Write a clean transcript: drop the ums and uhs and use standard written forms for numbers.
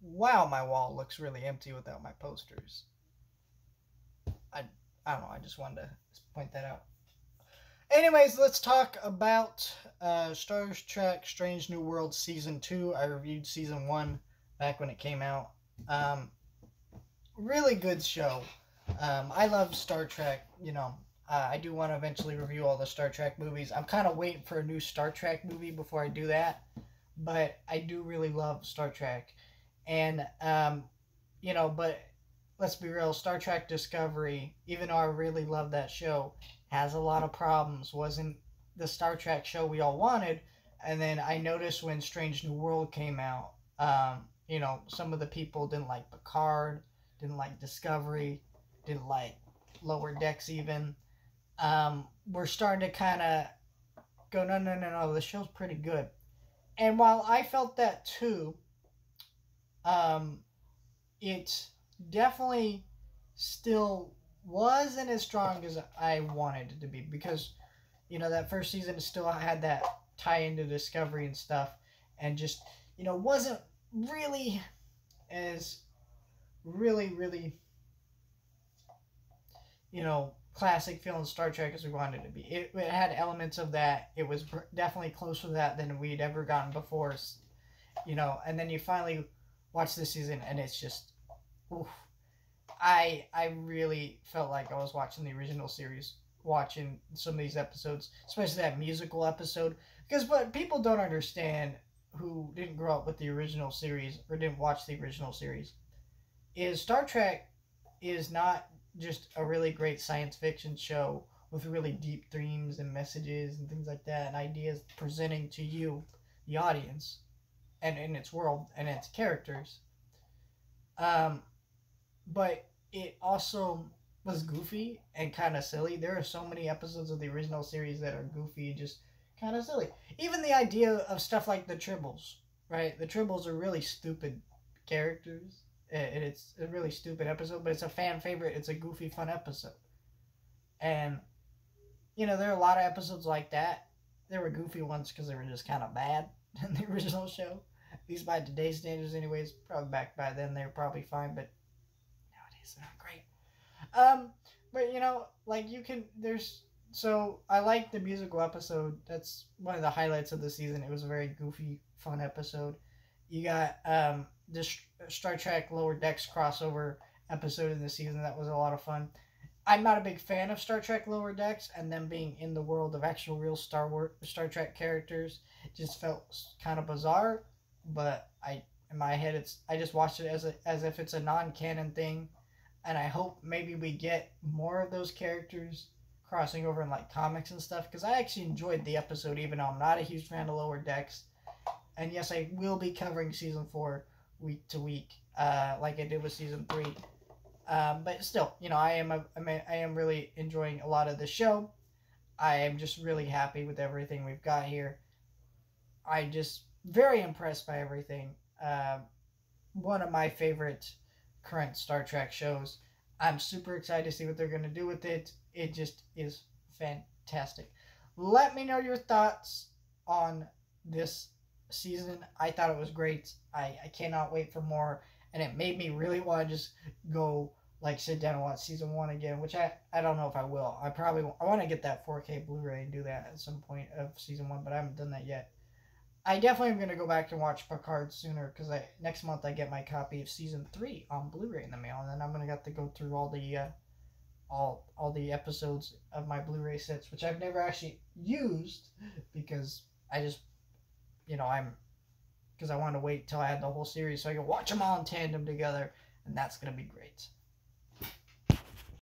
wow, my wall looks really empty without my posters. I, I don't know, I just wanted to point that out. Anyways, let's talk about Star Trek Strange New World Season 2. I reviewed Season 1 back when it came out. Really good show. I love Star Trek. I do want to eventually review all the Star Trek movies. I'm kind of waiting for a new Star Trek movie before I do that. But I do really love Star Trek. And, but let's be real, Star Trek Discovery, even though I really love that show, has a lot of problems. Wasn't the Star Trek show we all wanted. And then I noticed when Strange New World came out, some of the people didn't like Picard, didn't like Discovery, didn't like Lower Decks even. We're starting to kind of go, no, the show's pretty good. And while I felt that too, it definitely still wasn't as strong as I wanted it to be because, that first season still had that tie into Discovery and stuff and just, wasn't really as really, classic feeling Star Trek as we wanted it to be. It had elements of that. It was definitely closer to that than we'd ever gotten before, and then you finally watch this season and it's just, oof. I really felt like I was watching the original series, watching some of these episodes, especially that musical episode. Because what people don't understand who didn't grow up with the original series or didn't watch the original series is Star Trek is not just a really great science fiction show with really deep themes and messages and things like that and ideas presenting to you, the audience, and in its world and its characters. But it also was goofy and kind of silly. There are so many episodes of the original series that are goofy and just kind of silly. Even the idea of stuff like the Tribbles, right? The Tribbles are really stupid characters, and it's a really stupid episode, but it's a fan favorite. It's a goofy, fun episode. And, there are a lot of episodes like that. There were goofy ones because they were just kind of bad in the original show. At least by today's standards, anyways. Probably back by then they were probably fine, but nowadays they're not great. But so I like the musical episode. That's one of the highlights of the season. It was a very goofy, fun episode. You got this Star Trek Lower Decks crossover episode in the season. That was a lot of fun. I'm not a big fan of Star Trek Lower Decks, and them being in the world of actual real Star Trek characters just felt kind of bizarre. But in my head, I just watched it as if it's a non-canon thing, and I hope maybe we get more of those characters crossing over in like comics and stuff. Because I actually enjoyed the episode, even though I'm not a huge fan of Lower Decks. And yes, I will be covering season 4 week to week, like I did with season 3. But still, I am really enjoying a lot of the show. I am just really happy with everything we've got here. I just very impressed by everything. One of my favorite current Star Trek shows. I'm super excited to see what they're going to do with it. It just is fantastic. Let me know your thoughts on this season. I thought it was great. I cannot wait for more. And it made me really want to just go sit down and watch season 1 again, which I don't know if I will. I want to get that 4K Blu-ray and do that at some point of season 1, but I haven't done that yet. I definitely am going to go back and watch Picard sooner because next month I get my copy of season 3 on Blu-ray in the mail, and then I'm going to have to go through all the episodes of my Blu-ray sets, which I've never actually used because I just because I wanted to wait till I had the whole series so I could watch them all in tandem together, and that's going to be great.